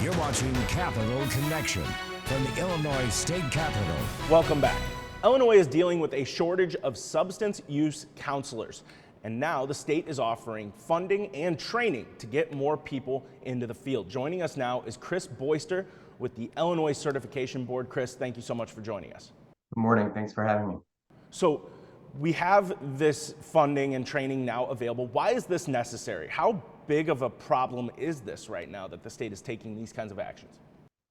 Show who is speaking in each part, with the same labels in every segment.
Speaker 1: You're watching Capital Connection from the Illinois State Capitol.
Speaker 2: Welcome back. Illinois is dealing with a shortage of substance use counselors, and now the state is offering funding and training to get more people into the field. Joining us now is Chris Boyster with the Illinois Certification Board. Chris, thank you so much for joining us.
Speaker 3: Good morning. Thanks for having me.
Speaker 2: So we have this funding and training now available. Why is this necessary? How big of a problem is this right now that the state is taking these kinds of actions?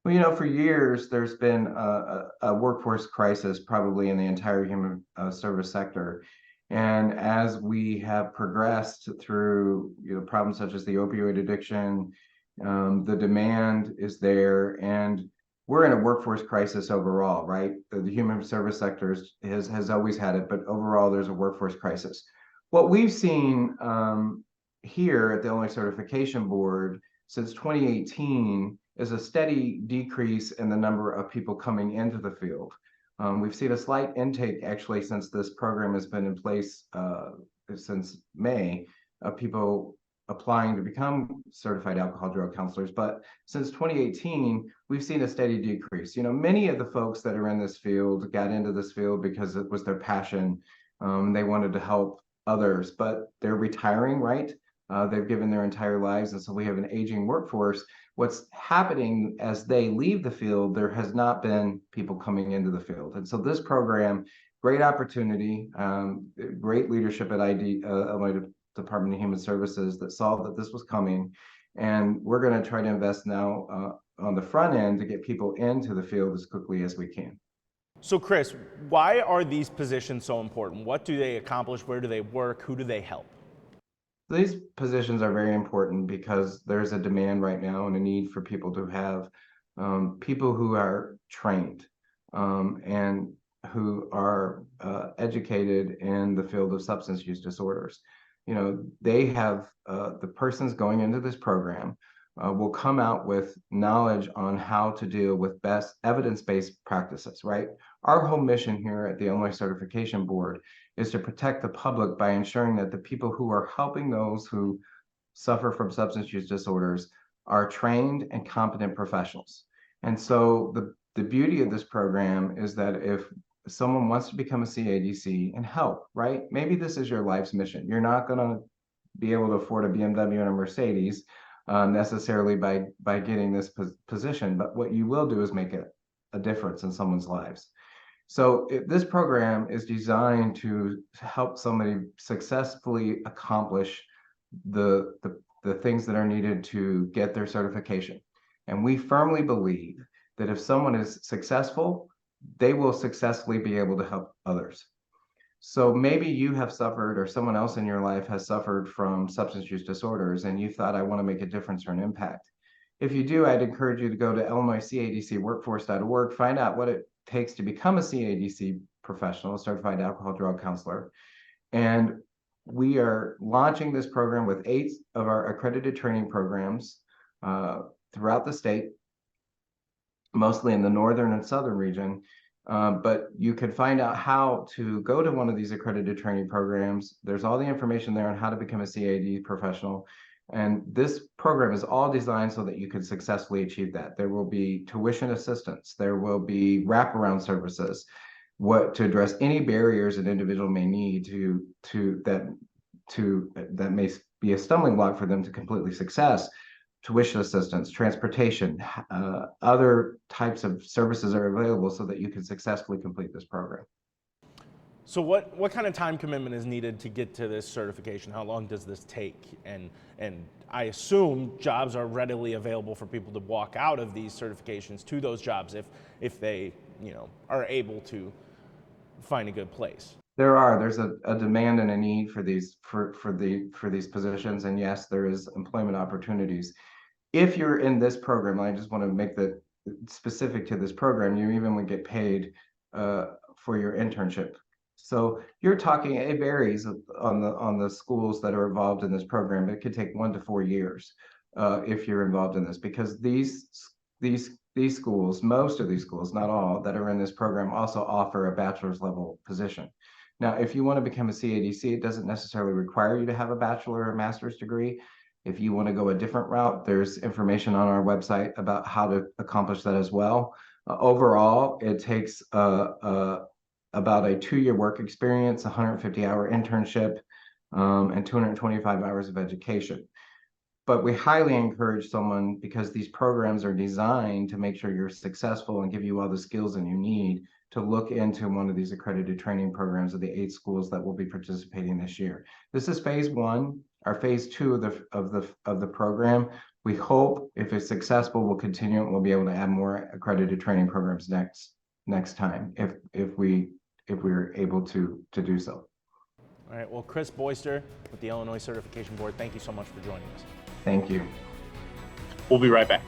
Speaker 3: Well, for years, there's been a workforce crisis probably in the entire human service sector. And as we have progressed through problems such as the opioid addiction, the demand is there, and we're in a workforce crisis overall, right? The human service sector has always had it, but overall there's a workforce crisis. What we've seen here at the Illinois Certification Board since 2018 is a steady decrease in the number of people coming into the field. We've seen a slight intake actually since this program has been in place since May of people applying to become certified alcohol drug counselors. But since 2018, we've seen a steady decrease. Many of the folks that are in this field got into this field because it was their passion. They wanted to help others, but they're retiring, right? They've given their entire lives, and so we have an aging workforce. What's happening as they leave the field, there has not been people coming into the field. And so this program, great opportunity, great leadership at Illinois Department of Human Services that saw that this was coming. And we're going to try to invest now on the front end to get people into the field as quickly as we can.
Speaker 2: So Chris, why are these positions so important? What do they accomplish? Where do they work? Who do they help?
Speaker 3: These positions are very important because there's a demand right now and a need for people to have people who are trained and who are educated in the field of substance use disorders. They have the persons going into this program will come out with knowledge on how to deal with best evidence-based practices, right? Our whole mission here at the Illinois Certification Board is to protect the public by ensuring that the people who are helping those who suffer from substance use disorders are trained and competent professionals. And so the beauty of this program is that if someone wants to become a CADC and help, right? Maybe this is your life's mission. You're not going to be able to afford a BMW and a Mercedes necessarily by getting this position, but what you will do is make a difference in someone's lives. So this program is designed to help somebody successfully accomplish the things that are needed to get their certification. And we firmly believe that if someone is successful, they will successfully be able to help others. So maybe you have suffered, or someone else in your life has suffered from substance use disorders, and you thought, I want to make a difference or an impact. If you do, I'd encourage you to go to illinoiscadcworkforce.org, find out what it takes to become a CADC professional, a certified alcohol drug counselor. And we are launching this program with 8 of our accredited training programs throughout the state, mostly in the northern and southern region. But you can find out how to go to one of these accredited training programs. There's all the information there on how to become a CAD professional. And this program is all designed so that you can successfully achieve that. There will be tuition assistance. There will be wraparound services, to address any barriers an individual may need that may be a stumbling block for them to completely success. Tuition assistance, transportation, other types of services are available so that you can successfully complete this program.
Speaker 2: So what kind of time commitment is needed to get to this certification? How long does this take? And I assume jobs are readily available for people to walk out of these certifications to those jobs if they are able to find a good place.
Speaker 3: There's a demand and a need for these positions, and yes, there is employment opportunities. If you're in this program, I just want to make that specific to this program, you even would get paid for your internship. So you're talking, it varies on the schools that are involved in this program, but it could take 1 to 4 years if you're involved in this, because these schools, most of these schools, not all, that are in this program also offer a bachelor's level position. Now, if you want to become a CADC, it doesn't necessarily require you to have a bachelor or master's degree. If you want to go a different route, there's information on our website about how to accomplish that as well. Overall, it takes about a 2-year work experience, 150-hour internship, and 225 hours of education. But we highly encourage someone, because these programs are designed to make sure you're successful and give you all the skills that you need, to look into one of these accredited training programs of the 8 schools that will be participating this year. This is phase 1. Our phase 2 of the program, we hope, if it's successful, we'll continue and we'll be able to add more accredited training programs next time if we're able to do so.
Speaker 2: All right, well, Chris Boyster with the Illinois Certification Board, thank you so much for joining us.
Speaker 3: Thank you.
Speaker 4: We'll be right back.